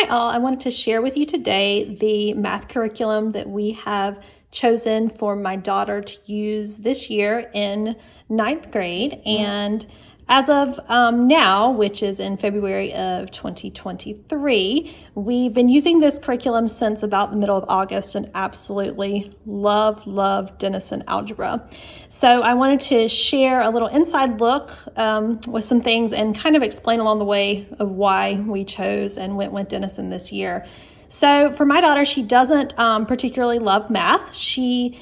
Hi all, I wanted to share with you today the math curriculum that we have chosen for my daughter to use this year in 9th grade. And as of now, which is in February of 2023, we've been using this curriculum since about the middle of August and absolutely love Denison Algebra. So I wanted to share a little inside look with some things and kind of explain along the way of why we chose and went with Denison this year. So for my daughter, she doesn't particularly love math. She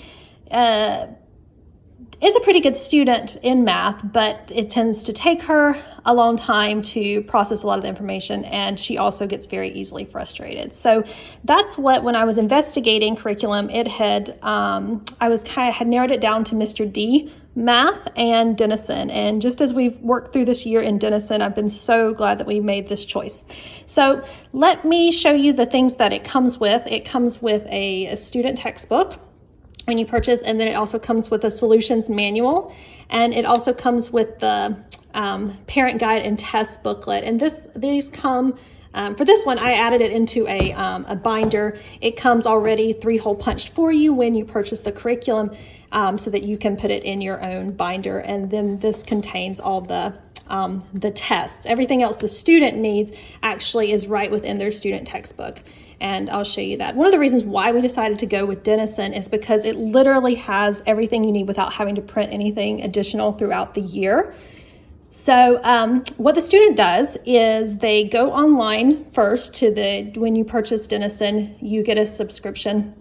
is a pretty good student in math, but it tends to take her a long time to process a lot of the information, and she also gets very easily frustrated. So that's what, when I was investigating curriculum, it had had narrowed it down to Mr. D math and Denison. And just as we've worked through this year in Denison, I've been so glad that we made this choice. So let me show you the things that it comes with. It comes with a student textbook when you purchase, and then it also comes with a solutions manual, and it also comes with the parent guide and test booklet. And these come for this one, I added it into a binder. It comes already 3-hole punched for you when you purchase the curriculum, so that you can put it in your own binder. And then this contains all the tests. Everything else the student needs actually is right within their student textbook. And I'll show you that. One of the reasons why we decided to go with Denison is because it literally has everything you need without having to print anything additional throughout the year. So what the student does is they go online first when you purchase Denison, you get a subscription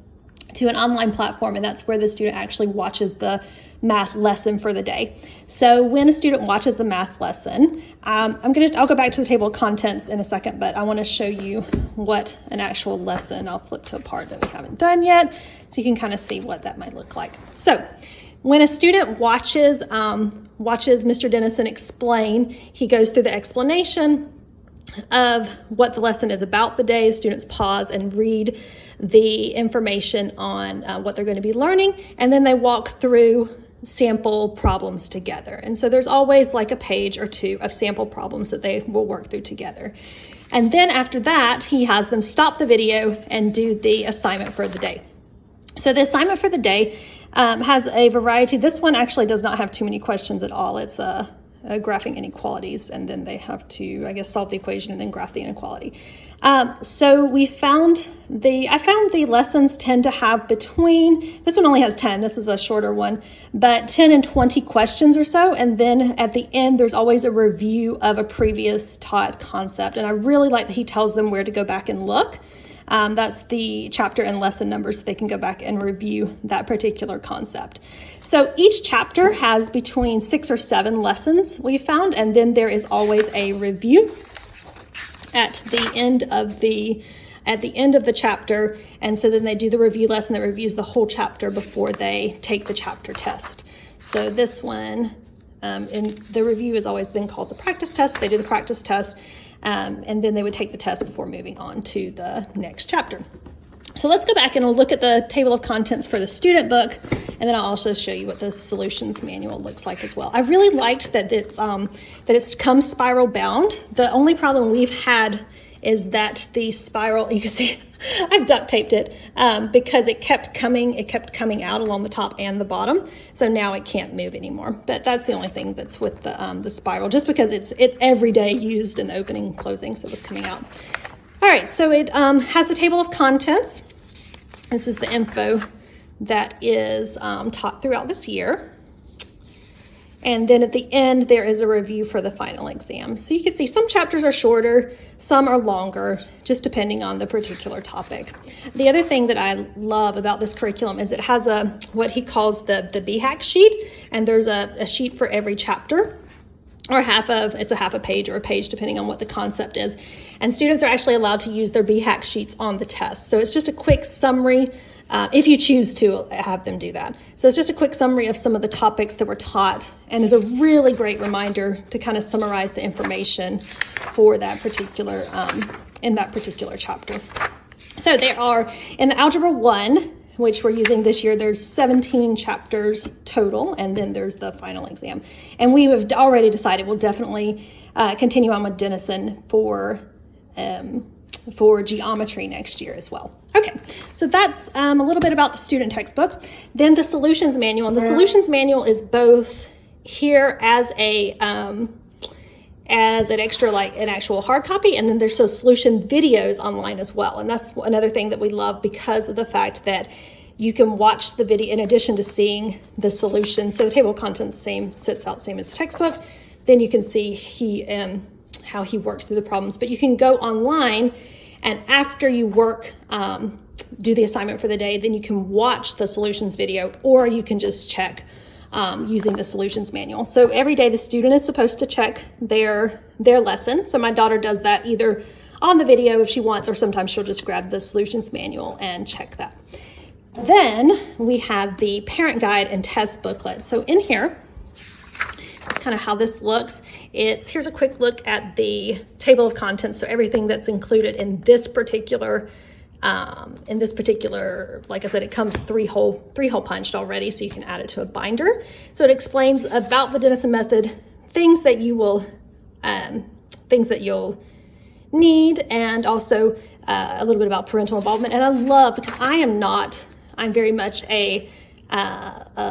to an online platform, and that's where the student actually watches the math lesson for the day. So when a student watches the math lesson, I'll go back to the table of contents in a second, but I want to show you what an actual lesson. I'll flip to a part that we haven't done yet, so you can kind of see what that might look like. So when a student watches Mr. Denison explain, he goes through the explanation of what the lesson is about the day. Students pause and read the information on what they're going to be learning, and then they walk through sample problems together. And so there's always like a page or two of sample problems that they will work through together. And then after that, he has them stop the video and do the assignment for the day. So the assignment for the day has a variety. This one actually does not have too many questions at all. It's graphing inequalities, and then they have to, I guess, solve the equation and then graph the inequality. So I found the lessons tend to have between, this one only has 10, this is a shorter one, but 10 and 20 questions or so. And then at the end, there's always a review of a previous taught concept. And I really like that he tells them where to go back and look. That's the chapter and lesson numbers, so they can go back and review that particular concept. So each chapter has between 6 or 7 lessons we found, and then there is always a review at the end of the chapter. And so then they do the review lesson that reviews the whole chapter before they take the chapter test. So this one, and the review is always then called the practice test. They do the practice test. And then they would take the test before moving on to the next chapter. So let's go back and we'll look at the table of contents for the student book, and then I'll also show you what the solutions manual looks like as well. I really liked that it's come spiral bound. The only problem we've had is that the spiral, you can see I've duct taped it because it kept coming out along the top and the bottom. So now it can't move anymore. But that's the only thing that's with the spiral, just because it's every day used in the opening and closing, so it's coming out. All right, so it has the table of contents. This is the info that is taught throughout this year. And then at the end, there is a review for the final exam. So you can see some chapters are shorter, some are longer, just depending on the particular topic. The other thing that I love about this curriculum is it has what he calls the BHAC sheet, and there's a sheet for every chapter, or it's a half a page or a page, depending on what the concept is. And students are actually allowed to use their BHAC sheets on the test. So it's just a quick summary, if you choose to have them do that. So it's just a quick summary of some of the topics that were taught, and is a really great reminder to kind of summarize the information for that particular, in that particular chapter. So there are, in the Algebra 1, which we're using this year, there's 17 chapters total, and then there's the final exam. And we have already decided we'll definitely continue on with Denison for geometry next year as well. Okay, so that's a little bit about the student textbook. Then the solutions manual, and the solutions manual is both here as an extra, like an actual hard copy, and then there's those solution videos online as well. And that's another thing that we love because of the fact that you can watch the video in addition to seeing the solution. So the table of contents sits out same as the textbook. Then you can see how he works through the problems. But you can go online, and after you work, do the assignment for the day, then you can watch the solutions video, or you can just check using the solutions manual. So every day the student is supposed to check their lesson. So my daughter does that either on the video if she wants, or sometimes she'll just grab the solutions manual and check that. Then we have the parent guide and test booklet. So in here, that's kind of how this looks. Here's a quick look at the table of contents. So everything that's included in this particular, like I said, it comes three hole punched already, so you can add it to a binder. So it explains about the Denison method, things that you'll need, and also a little bit about parental involvement. And I love, because I'm very much a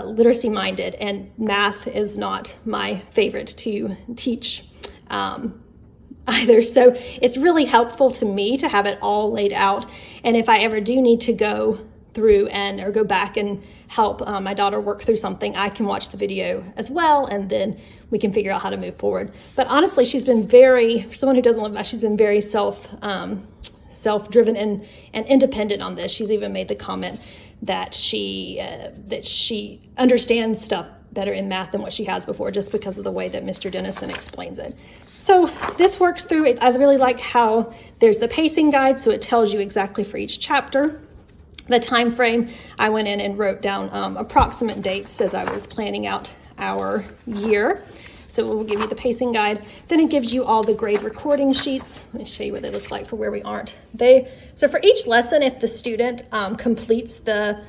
literacy minded, and math is not my favorite to teach either. So it's really helpful to me to have it all laid out. And if I ever do need to go through or go back and help my daughter work through something, I can watch the video as well, and then we can figure out how to move forward. But honestly, she's been for someone who doesn't live math, she's been very self-driven and independent on this. She's even made the comment that she understands stuff better in math than what she has before, just because of the way that Mr. Denison explains it. So this works through it. I really like how there's the pacing guide, so it tells you exactly for each chapter. The time frame, I went in and wrote down approximate dates as I was planning out our year. So it will give you the pacing guide. Then it gives you all the grade recording sheets. Let me show you what they look like for where we aren't. So for each lesson, if the student completes the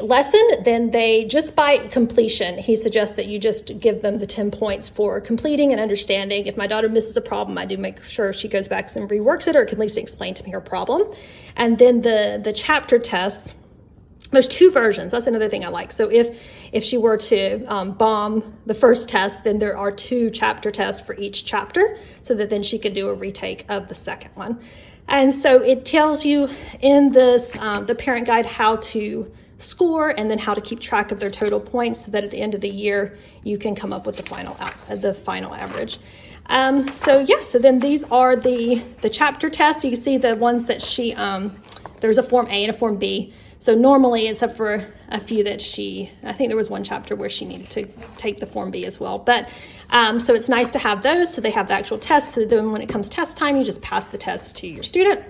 lesson, then just by completion, he suggests that you just give them the 10 points for completing and understanding. If my daughter misses a problem, I do make sure she goes back and reworks it, or can at least explain to me her problem. And then the chapter tests, there's two versions. That's another thing I like. So if she were to bomb the first test, then there are 2 chapter tests for each chapter, so that then she could do a retake of the second one. And so it tells you in this the parent guide how to score, and then how to keep track of their total points, so that at the end of the year you can come up with the final average. So then these are the chapter tests. You can see the ones that there's a Form A and a Form B. So normally, except for a few that I think there was one chapter where she needed to take the Form B as well. But so it's nice to have those, so they have the actual tests. So then when it comes test time, you just pass the test to your student.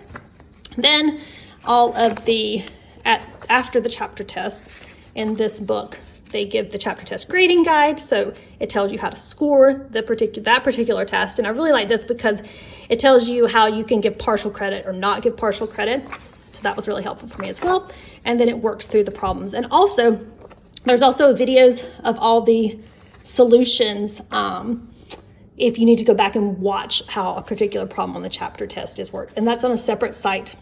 Then after the chapter tests in this book, they give the chapter test grading guide. So it tells you how to score that particular test. And I really like this because it tells you how you can give partial credit or not give partial credit. So that was really helpful for me as well. And then it works through the problems. And also, there's also videos of all the solutions if you need to go back and watch how a particular problem on the chapter test is worked. And that's on a separate site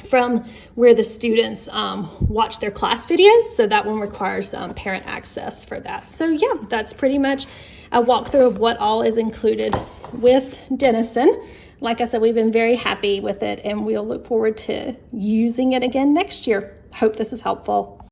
from where the students watch their class videos. So that one requires parent access for that. So yeah, that's pretty much a walkthrough of what all is included with Denison. Like I said, we've been very happy with it, and we'll look forward to using it again next year. Hope this is helpful.